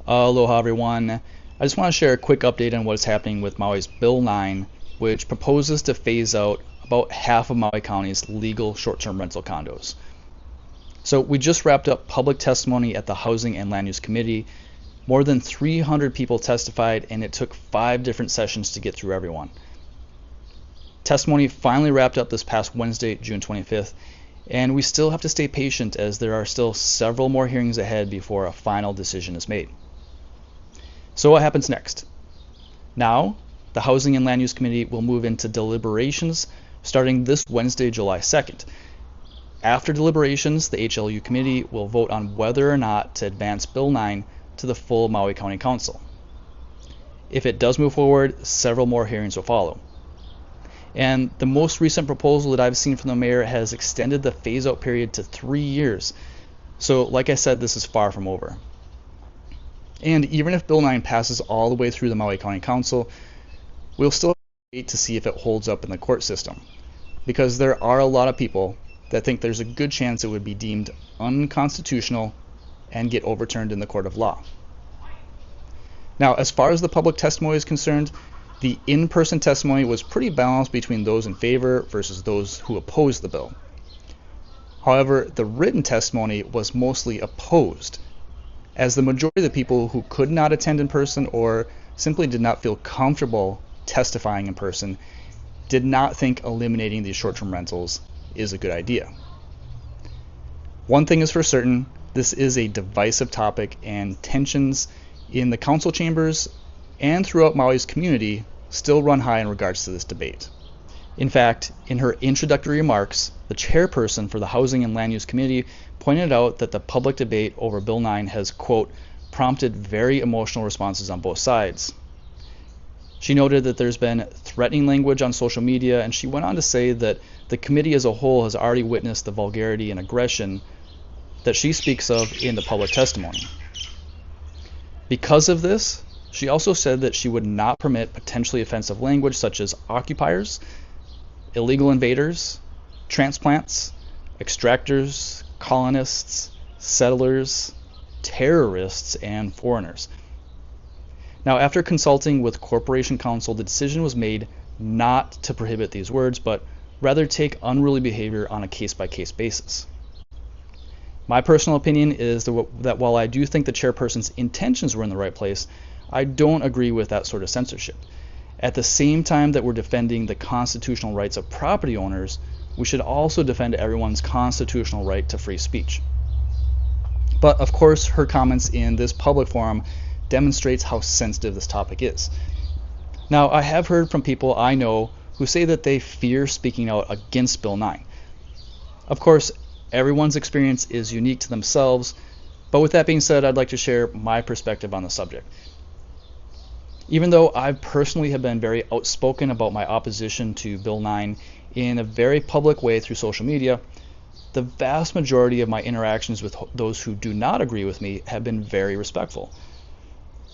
Aloha everyone. I just want to share a quick update on what's happening with Maui's Bill 9, which proposes to phase out about half of Maui County's legal short-term rental condos. So we just wrapped up public testimony at the Housing and Land Use Committee. More than 300 people testified, and it took 5 different sessions to get through everyone. Testimony finally wrapped up this past Wednesday, June 25th, and we still have to stay patient as there are still several more hearings ahead before a final decision is made. So what happens next? Now, the Housing and Land Use Committee will move into deliberations starting this Wednesday, July 2nd. After deliberations, the HLU Committee will vote on whether or not to advance Bill 9 to the full Maui County Council. If it does move forward, several more hearings will follow. And the most recent proposal that I've seen from the mayor has extended the phase-out period to 3 years. So like I said, this is far from over. And even if Bill 9 passes all the way through the Maui County Council, we'll still wait to see if it holds up in the court system, because there are a lot of people that think there's a good chance it would be deemed unconstitutional and get overturned in the court of law. Now, as far as the public testimony is concerned, the in-person testimony was pretty balanced between those in favor versus those who opposed the bill. However, the written testimony was mostly opposed, as the majority of the people who could not attend in person or simply did not feel comfortable testifying in person did not think eliminating these short-term rentals is a good idea. One thing is for certain, this is a divisive topic, and tensions in the council chambers and throughout Maui's community still run high in regards to this debate. In fact, in her introductory remarks, the chairperson for the Housing and Land Use Committee pointed out that the public debate over Bill 9 has, quote, prompted very emotional responses on both sides. She noted that there's been threatening language on social media, and she went on to say that the committee as a whole has already witnessed the vulgarity and aggression that she speaks of in the public testimony. Because of this, she also said that she would not permit potentially offensive language such as occupiers, illegal invaders, transplants, extractors, colonists, settlers, terrorists, and foreigners. Now, after consulting with Corporation Counsel, the decision was made not to prohibit these words, but rather take unruly behavior on a case-by-case basis. My personal opinion is that while I do think the chairperson's intentions were in the right place, I don't agree with that sort of censorship. At the same time that we're defending the constitutional rights of property owners, we should also defend everyone's constitutional right to free speech. But of course, her comments in this public forum demonstrates how sensitive this topic is. Now, I have heard from people I know who say that they fear speaking out against Bill 9. Of course, everyone's experience is unique to themselves, but with that being said, I'd like to share my perspective on the subject. Even though I personally have been very outspoken about my opposition to Bill 9 in a very public way through social media, the vast majority of my interactions with those who do not agree with me have been very respectful.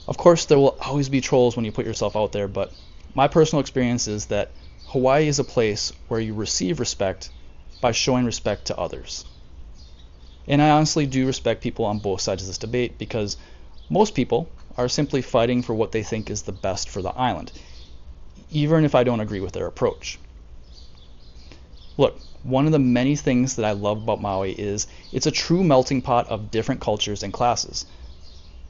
Of course, there will always be trolls when you put yourself out there, but my personal experience is that Hawaii is a place where you receive respect by showing respect to others. And I honestly do respect people on both sides of this debate, because most people are simply fighting for what they think is the best for the island, even if I don't agree with their approach. Look, one of the many things that I love about Maui is it's a true melting pot of different cultures and classes.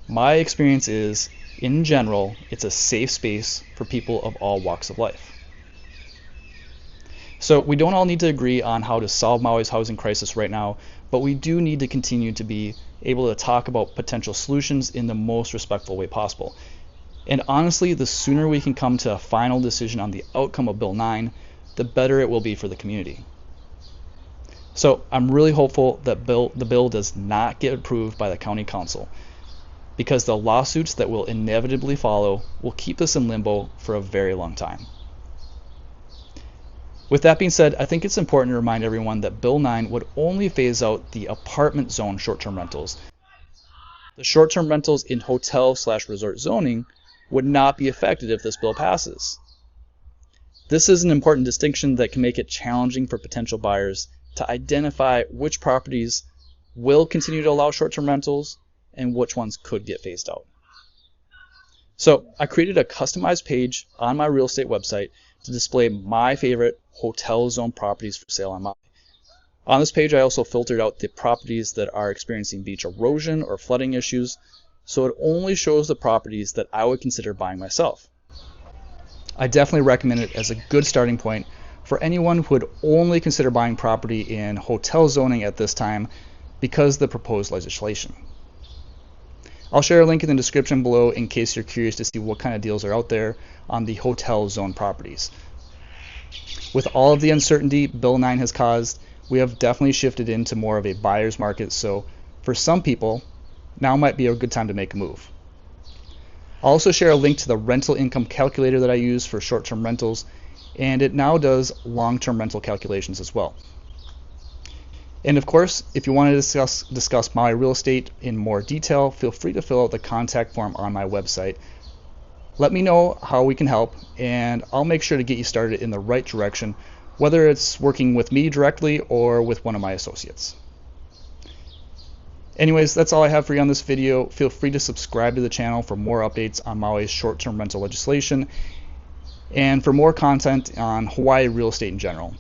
My experience is, in general, it's a safe space for people of all walks of life. So we don't all need to agree on how to solve Maui's housing crisis right now, but we do need to continue to be able to talk about potential solutions in the most respectful way possible. And honestly, the sooner we can come to a final decision on the outcome of Bill 9, the better it will be for the community. So I'm really hopeful that the bill does not get approved by the county council, because the lawsuits that will inevitably follow will keep us in limbo for a very long time. With that being said, I think it's important to remind everyone that Bill 9 would only phase out the apartment zone short-term rentals. The short-term rentals in hotel/resort zoning would not be affected if this bill passes. This is an important distinction that can make it challenging for potential buyers to identify which properties will continue to allow short-term rentals and which ones could get phased out. So I created a customized page on my real estate website to display my favorite hotel zone properties for sale on Maui. On this page, I also filtered out the properties that are experiencing beach erosion or flooding issues, so it only shows the properties that I would consider buying myself. I definitely recommend it as a good starting point for anyone who would only consider buying property in hotel zoning at this time because of the proposed legislation. I'll share a link in the description below in case you're curious to see what kind of deals are out there on the hotel zone properties. With all of the uncertainty Bill 9 has caused, we have definitely shifted into more of a buyer's market, so for some people, now might be a good time to make a move. I'll also share a link to the rental income calculator that I use for short-term rentals, and it now does long-term rental calculations as well. And of course, if you want to discuss Maui real estate in more detail, feel free to fill out the contact form on my website. Let me know how we can help, and I'll make sure to get you started in the right direction, whether it's working with me directly or with one of my associates. Anyways, that's all I have for you on this video. Feel free to subscribe to the channel for more updates on Maui's short-term rental legislation and for more content on Hawaii real estate in general.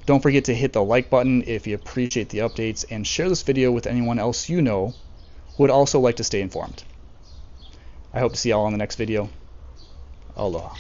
Don't forget to hit the like button if you appreciate the updates, and share this video with anyone else you know who would also like to stay informed. I hope to see you all in the next video. Aloha.